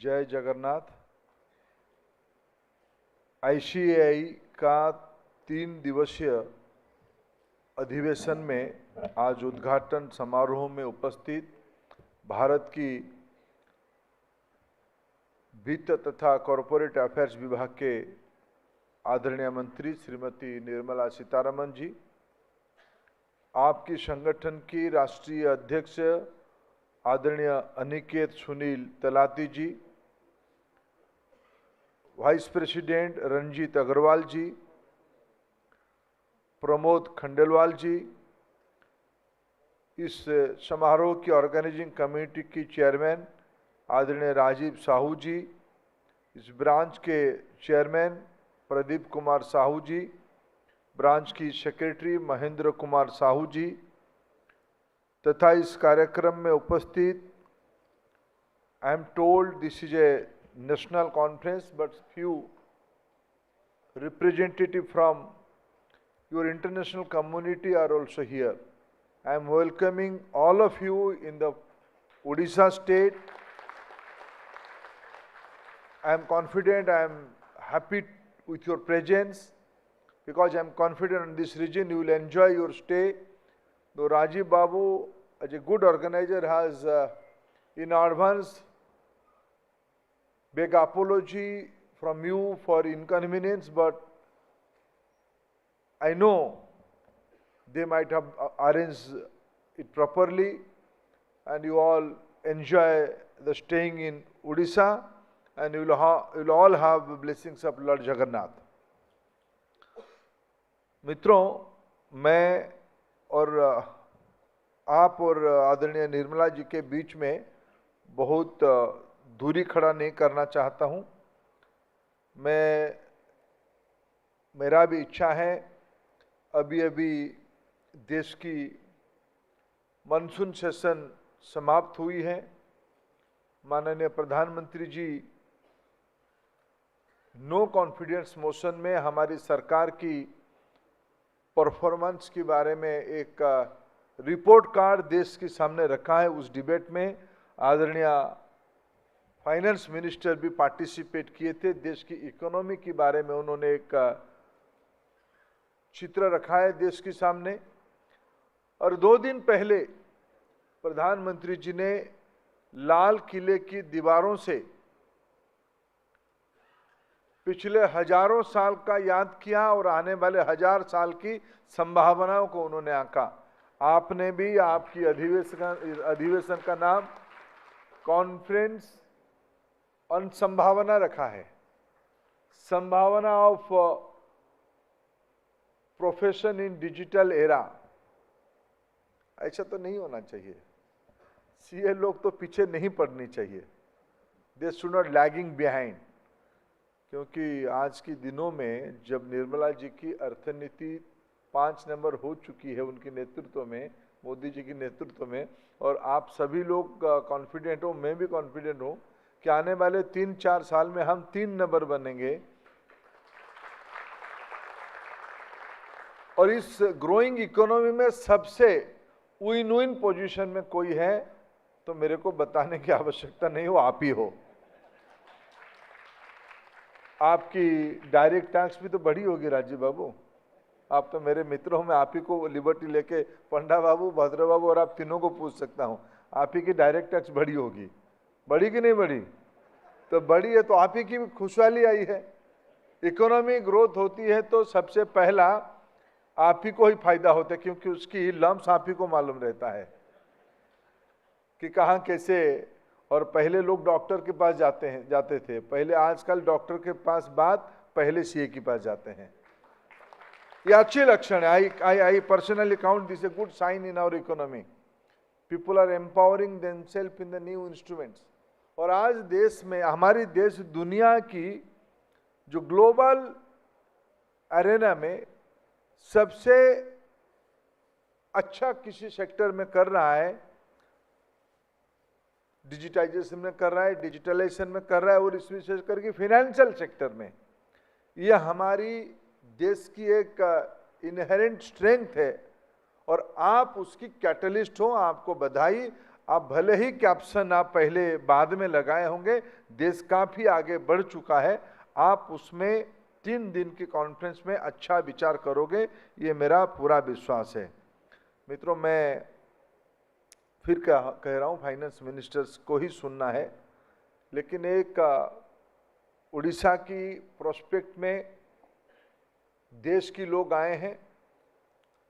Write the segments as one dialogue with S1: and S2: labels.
S1: जय जगन्नाथ। आईसीएआई का 3 दिवसीय अधिवेशन में आज उद्घाटन समारोह में उपस्थित भारत की वित्त तथा कॉरपोरेट अफेयर्स विभाग के आदरणीय मंत्री श्रीमती निर्मला सीतारमण जी, आपकी संगठन की राष्ट्रीय अध्यक्ष आदरणीय अनिकेत सुनील तलाती जी, वाइस प्रेसिडेंट रंजीत अग्रवाल जी, प्रमोद खंडेलवाल जी, इस समारोह की ऑर्गेनाइजिंग कमेटी की चेयरमैन आदरणीय राजीव साहू जी, इस ब्रांच के चेयरमैन प्रदीप कुमार साहू जी, ब्रांच की सेक्रेटरी महेंद्र कुमार साहू जी तथा इस कार्यक्रम में उपस्थित, I am told this is a national conference but few representative from your international community are also here. I am welcoming all of you in the Odisha state. I am confident, I am happy with your presence because I am confident in this region you will enjoy your stay. Though Rajiv Babu, as a good organizer, has in advance beg apology from you for inconvenience, but I know they might have arranged it properly and you all enjoy the staying in Odisha and you will all have blessings of Lord Jagannath. मित्रों, मैं और आप और आदरणीय निर्मला जी के बीच में बहुत दूरी खड़ा नहीं करना चाहता हूं। मेरा भी इच्छा है, अभी देश की मानसून सेशन समाप्त हुई है। माननीय प्रधानमंत्री जी नो कॉन्फिडेंस मोशन में हमारी सरकार की परफॉर्मेंस के बारे में एक रिपोर्ट कार्ड देश के सामने रखा है। उस डिबेट में आदरणीय फाइनेंस मिनिस्टर भी पार्टिसिपेट किए थे। देश की इकोनॉमी के बारे में उन्होंने एक चित्र रखा है देश के सामने। और 2 दिन पहले प्रधानमंत्री जी ने लाल किले की दीवारों से पिछले हजारों साल का याद किया और आने वाले 1000 साल की संभावनाओं को उन्होंने आंका। आपने भी आपकी अधिवेशन का नाम कॉन्फ्रेंस ऑन संभावना रखा है। संभावना of profession in digital era. ऐसा तो नहीं होना चाहिए। सीए लोग तो पीछे नहीं पड़नी चाहिए। They should not lagging behind. क्योंकि आज के दिनों में जब निर्मला जी की अर्थनीति 5 नंबर हो चुकी है उनके नेतृत्व में, मोदी जी के नेतृत्व में, और आप सभी लोग कॉन्फिडेंट हो, मैं भी कॉन्फिडेंट हूँ कि आने वाले 3-4 साल में हम 3 नंबर बनेंगे। और इस ग्रोइंग इकोनॉमी में सबसे विन पोजीशन में कोई है तो मेरे को बताने की आवश्यकता नहीं हो, आप ही हो। आपकी डायरेक्ट टैक्स भी तो बढ़ी होगी राजीव बाबू। आप तो मेरे मित्रों में आप ही को लिबर्टी लेके पंडा बाबू, भद्र बाबू और आप तीनों को पूछ सकता हूं, आप ही की डायरेक्ट टैक्स बढ़ी होगी। बढ़ी कि नहीं बढ़ी? तो बढ़ी है तो आप ही की खुशहाली आई है। इकोनॉमी ग्रोथ होती है तो सबसे पहला आप ही को ही फायदा होता है, क्योंकि उसकी लम्स आप ही को मालूम रहता है कि कहाँ कैसे। और पहले लोग डॉक्टर के पास जाते थे पहले, आजकल डॉक्टर के पास बात पहले सीए के पास जाते हैं। ये अच्छे लक्षण है। I personally count this a good sign in our economy. People are empowering themselves in the new instruments. और आज देश में, हमारी देश दुनिया की जो ग्लोबल एरेना में सबसे अच्छा किसी सेक्टर में कर रहा है, डिजिटाइजेशन में कर रहा है, डिजिटलाइजेशन में कर रहा है, और इस विशेष करके फाइनेंशियल सेक्टर में। यह हमारी देश की एक इनहेरेंट स्ट्रेंथ है और आप उसकी कैटलिस्ट हो। आपको बधाई। आप भले ही कैप्शन आप पहले बाद में लगाए होंगे, देश काफ़ी आगे बढ़ चुका है, आप उसमें 3 दिन की कॉन्फ्रेंस में अच्छा विचार करोगे, ये मेरा पूरा विश्वास है। मित्रों, मैं फिर कह रहा हूँ, फाइनेंस मिनिस्टर्स को ही सुनना है, लेकिन एक उड़ीसा की प्रोस्पेक्ट में देश की लोग आए हैं,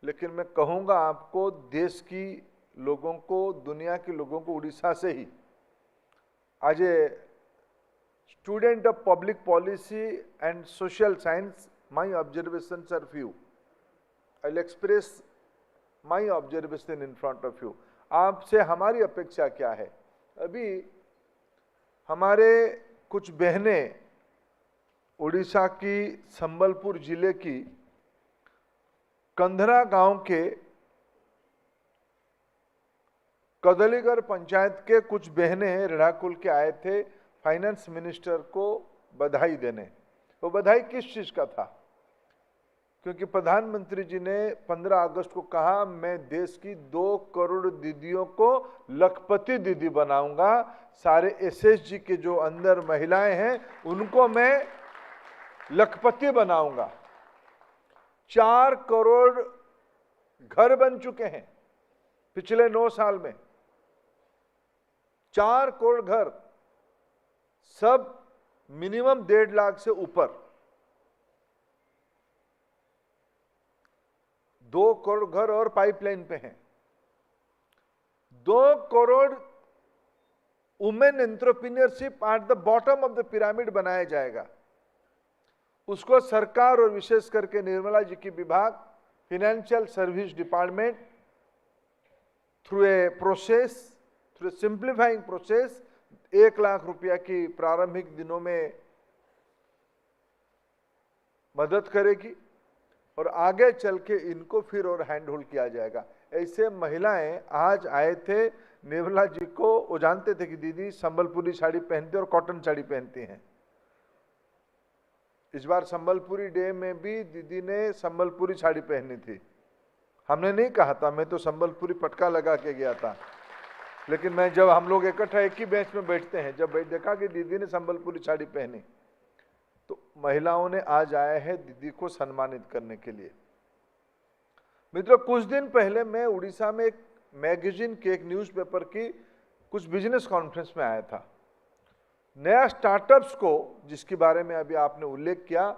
S1: लेकिन मैं कहूँगा आपको, देश की लोगों को, दुनिया के लोगों को उड़ीसा से ही, आज a student of public policy and social science, my observations are few, I will express my observation in front of you. आपसे हमारी अपेक्षा क्या है? अभी हमारे कुछ बहनें उड़ीसा की संबलपुर जिले की कंधरा गांव के कदलीगढ़ पंचायत के कुछ बहनें रेढ़ाकुल के आए थे फाइनेंस मिनिस्टर को बधाई देने। वो बधाई किस चीज का था? क्योंकि प्रधानमंत्री जी ने 15 अगस्त को कहा, मैं देश की 2 करोड़ दीदियों को लखपति दीदी बनाऊंगा, सारे एसएसजी के जो अंदर महिलाएं हैं उनको मैं लखपति बनाऊंगा। 4 करोड़ घर बन चुके हैं पिछले 9 साल में, 4 करोड़ घर, सब मिनिमम 1.5 लाख से ऊपर। 2 करोड़ घर और पाइपलाइन पे हैं। 2 crore women entrepreneurship at the bottom of the pyramid बनाया जाएगा। उसको सरकार और विशेष करके निर्मला जी की विभाग, financial service department, through a process, through a simplifying process, 1 lakh रुपया की प्रारंभिक दिनों में मदद करेगी और आगे चल के इनको फिर और हैंड होल्ड किया जाएगा। ऐसे महिलाएं आज आए थे निर्मला जी को, वो जानते थे कि दीदी संबलपुरी साड़ी पहनती और कॉटन साड़ी पहनती हैं। इस बार संबलपुरी डे में भी दीदी ने संबलपुरी साड़ी पहनी थी। हमने नहीं कहा था, मैं तो संबलपुरी पटका लगा के गया था, लेकिन मैं जब हम लोग इकट्ठा एक ही बेंच में बैठते हैं, जब देखा कि दीदी ने संबलपुरी साड़ी पहनी, तो महिलाओं ने आज आए हैं दीदी को सम्मानित करने के लिए। मित्रों, कुछ दिन पहले मैं उड़ीसा में एक मैगजीन के, एक न्यूज़पेपर की कुछ बिजनेस कॉन्फ्रेंस में आया था। नया स्टार्टअप्स को, जिसके बारे में अभी आपने उल्लेख किया,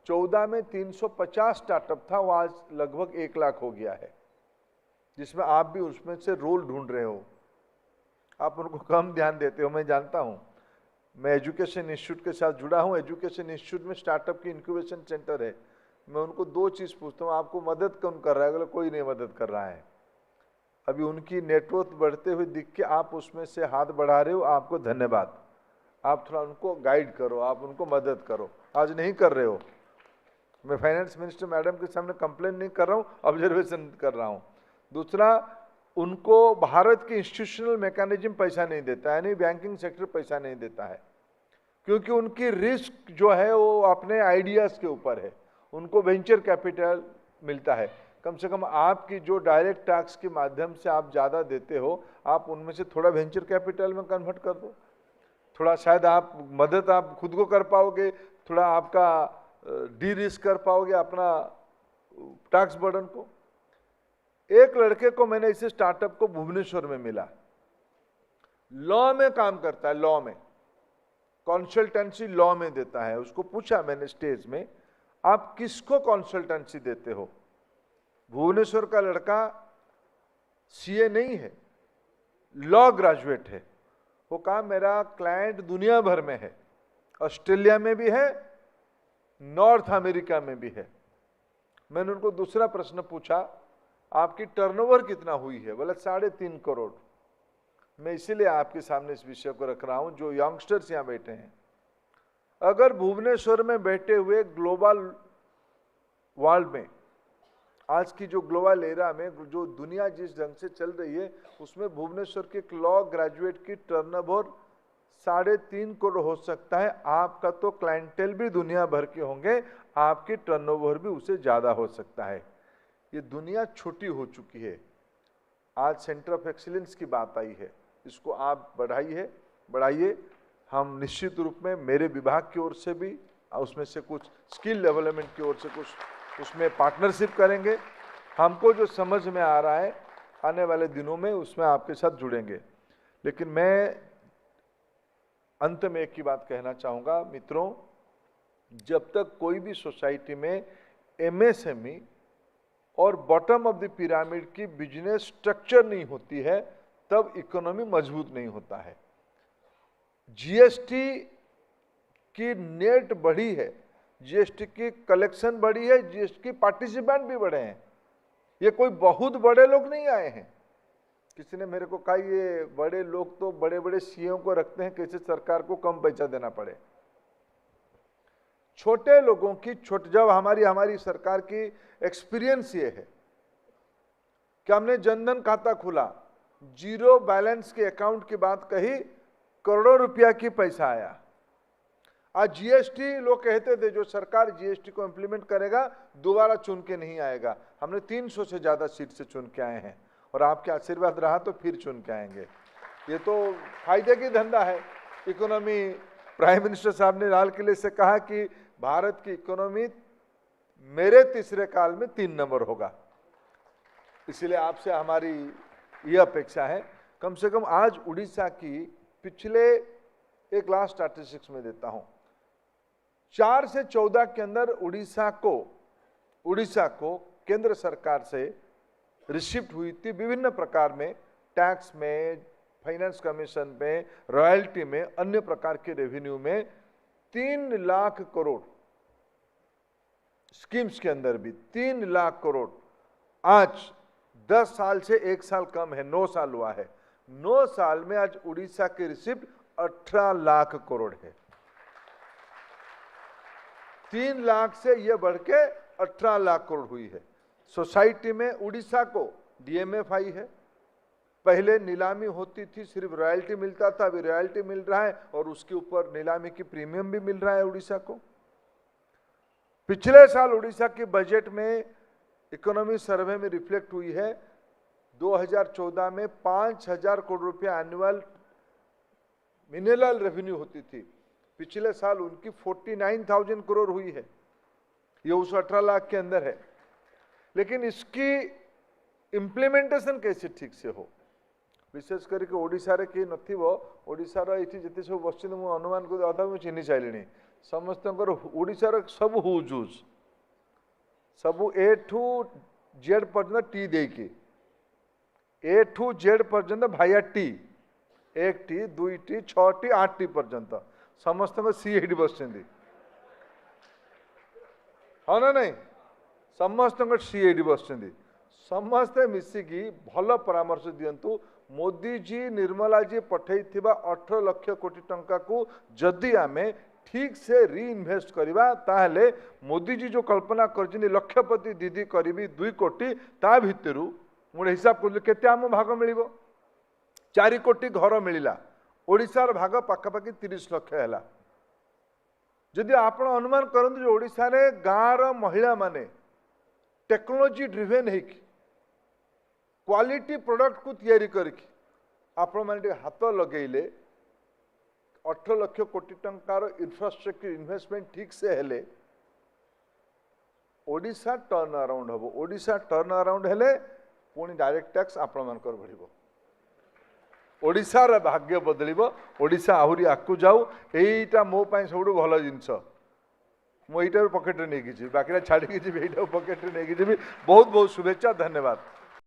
S1: 14 में 350 स्टार्टअप था, वो आज लगभग 1 लाख हो गया है, जिसमें आप भी उसमें से रोल ढूंढ रहे हो। आप उनको कम ध्यान देते हो, मैं जानता हूं। मैं एजुकेशन इंस्टीट्यूट के साथ जुड़ा हूं। एजुकेशन इंस्टीट्यूट में स्टार्टअप की इंक्यूबेशन सेंटर है। मैं उनको 2 चीज़ पूछता हूं, आपको मदद कौन कर रहा है? अगर कोई नहीं मदद कर रहा है। अभी उनकी नेटवर्क बढ़ते हुए दिख के आप उसमें से हाथ बढ़ा रहे हो, आपको धन्यवाद। आप थोड़ा उनको गाइड करो, आप उनको मदद करो। आज नहीं कर रहे हो। मैं फाइनेंस मिनिस्टर मैडम के सामने कंप्लेन नहीं कर रहा हूँ, ऑब्जर्वेशन कर रहा हूँ। दूसरा, उनको भारत की इंस्टीट्यूशनल मैकेनिज्म पैसा नहीं देता, यानी बैंकिंग सेक्टर पैसा नहीं देता है, क्योंकि उनकी रिस्क जो है वो अपने आइडियाज़ के ऊपर है। उनको वेंचर कैपिटल मिलता है। कम से कम आपकी जो डायरेक्ट टैक्स के माध्यम से आप ज़्यादा देते हो, आप उनमें से थोड़ा वेंचर कैपिटल में कन्वर्ट कर दो। थोड़ा शायद आप मदद आप खुद को कर पाओगे, थोड़ा आपका डी रिस्क कर पाओगे अपना टैक्स बर्डन को। एक लड़के को मैंने इसे स्टार्टअप को भुवनेश्वर में मिला, लॉ में काम करता है, लॉ में कंसल्टेंसी लॉ में देता है। उसको पूछा मैंने स्टेज में, आप किसको कंसल्टेंसी देते हो? भुवनेश्वर का लड़का सीए नहीं है, लॉ ग्रेजुएट है। वो कहा मेरा क्लाइंट दुनिया भर में है, ऑस्ट्रेलिया में भी है, नॉर्थ अमेरिका में भी है। मैंने उनको दूसरा प्रश्न पूछा, आपकी टर्नओवर कितना हुई है? बोला 3.5 करोड़। मैं इसीलिए आपके सामने इस विषय को रख रहा हूं, जो यंगस्टर्स यहाँ बैठे हैं, अगर भुवनेश्वर में बैठे हुए ग्लोबल वर्ल्ड में, आज की जो ग्लोबल एरा में जो दुनिया जिस ढंग से चल रही है, उसमें भुवनेश्वर के एक लॉ ग्रेजुएट की टर्नओवर 3.5 करोड़ हो सकता है। आपका तो क्लाइंटेल भी दुनिया भर के होंगे, आपकी टर्नओवर भी उससे ज़्यादा हो सकता है। ये दुनिया छोटी हो चुकी है। आज सेंटर ऑफ एक्सीलेंस की बात आई है। इसको आप बढ़ाइए। हम निश्चित रूप में मेरे विभाग की ओर से भी उसमें से कुछ स्किल डेवलपमेंट की ओर से कुछ उसमें पार्टनरशिप करेंगे। हमको जो समझ में आ रहा है आने वाले दिनों में उसमें आपके साथ जुड़ेंगे। लेकिन मैं अंत में एक ही बात कहना चाहूँगा मित्रों, जब तक कोई भी सोसाइटी में एमएसएमई और बॉटम ऑफ द पिरामिड की बिजनेस स्ट्रक्चर नहीं होती है तब इकोनॉमी मजबूत नहीं होता है। जीएसटी की नेट बढ़ी है, जीएसटी की कलेक्शन बढ़ी है, जीएसटी की पार्टिसिपेंट भी बढ़े हैं। ये कोई बहुत बड़े लोग नहीं आए हैं। किसी ने मेरे को कहा ये बड़े लोग तो बड़े बड़े सीएम को रखते हैं, कैसे सरकार को कम पैसा देना पड़े। छोटे लोगों की जब हमारी सरकार की एक्सपीरियंस ये है कि हमने जनधन खाता खुला, जीरो बैलेंस के अकाउंट की बात कही, करोड़ों रुपया की पैसा आया। आज जीएसटी लोग कहते थे जो सरकार जीएसटी को इंप्लीमेंट करेगा दोबारा चुन के नहीं आएगा। हमने 300 से ज्यादा सीट से चुन के आए हैं और आपके आशीर्वाद रहा तो फिर चुन के आएंगे। ये तो फायदे की धंधा है। इकोनॉमी, प्राइम मिनिस्टर साहब ने लाल किले से कहा कि भारत की इकोनॉमी मेरे तीसरे काल में 3 नंबर होगा। इसलिए आपसे हमारी ये अपेक्षा है, कम से कम आज उड़ीसा की पिछले एक लास्ट स्टैटिस्टिक्स में देता हूं, 4 से 14 के अंदर उड़ीसा को केंद्र सरकार से रिसिप्ट हुई थी विभिन्न प्रकार में, टैक्स में, फाइनेंस कमीशन में, रॉयल्टी में, अन्य प्रकार के रेवेन्यू में 3 लाख करोड़। स्कीम्स के अंदर भी 3 लाख करोड़। आज 10 साल से 1 साल कम है, 9 साल हुआ है। 9 साल में आज उड़ीसा की रिसिप्ट 18 लाख करोड़ है। 3 लाख से यह बढ़ के 18 लाख करोड़ हुई है। सोसाइटी में उड़ीसा को डीएमएफ आई है। पहले नीलामी होती थी, सिर्फ रॉयल्टी मिलता था, अभी रॉयल्टी मिल रहा है और उसके ऊपर नीलामी की प्रीमियम भी मिल रहा है उड़ीसा को। पिछले साल उड़ीसा के बजट में इकोनॉमी सर्वे में रिफ्लेक्ट हुई है, 2014 में 5,000 करोड़ रुपया एनुअल मिनरल रेवेन्यू होती थी, पिछले साल उनकी 49,000 करोड़ हुई है। ये उस 18 लाख के अंदर है। लेकिन इसकी इम्प्लीमेंटेशन कैसे ठीक से हो, विशेष करके ओडिशा रे के नथिबो, ओडिशा रो एठी जति सब बसिन मु अनुमान को अधा मु चिन्हि साइलिनी, समस्तंकर ओडिशा रो सब हुजूज सब ए टू जेड पर्यंत टी देकी, ए टू जेड पर्यंत भाया टी, 1 टी 2 टी 6 टी 8 टी पर्यंत समस्त सी एडी बसचंदी। हाँ ना नहीं, समस्त सी एडी बसचंदी। समस्ते मिसिकी भल परामर्श दियंतु। मोदी जी, निर्मला जी पठई 18 लाख कोटी टंका को जदि आमे ठीक से रीइन्वेस्ट करवा ताहले मोदी जी जो कल्पना कर लक्षपति दीदी करी 2 कोटी ता भितरु मुझे हिसाब कर केते आम भाग मिलिबो। 4 कोटी घर मिलिला, ओडिशार भाग पाखापाखि 30 लाख है। जदि आपण अनुमान करंतु जो ओडिशा रे गाँव महिला माने टेक्नोलॉजी ड्रिवेन है क्वालिटी प्रोडक्ट को तैयारी करके आपण माने हाथ लगेले 18 लाख कोटी टंकार इंफ्रास्ट्रक्चर इन्वेस्टमेंट ठीक से हेले ओडिशा टर्न अराउंड हम। ओडिशा टर्न अराउंड हेले पुणी डायरेक्ट टैक्स आपण मानकर बढ़िबो, ओडिशार भाग्य बदलिबो, ओडिशा आहुरी आकु जाऊ। एईटा मो पई सबुठु भल जिंस, मु एईटा पॉकेट रे नेकी जी, बाकी छाड़ी जी एईटा पॉकेट रे नेकी जी। बहुत बहुत शुभेच्छा, धन्यवाद।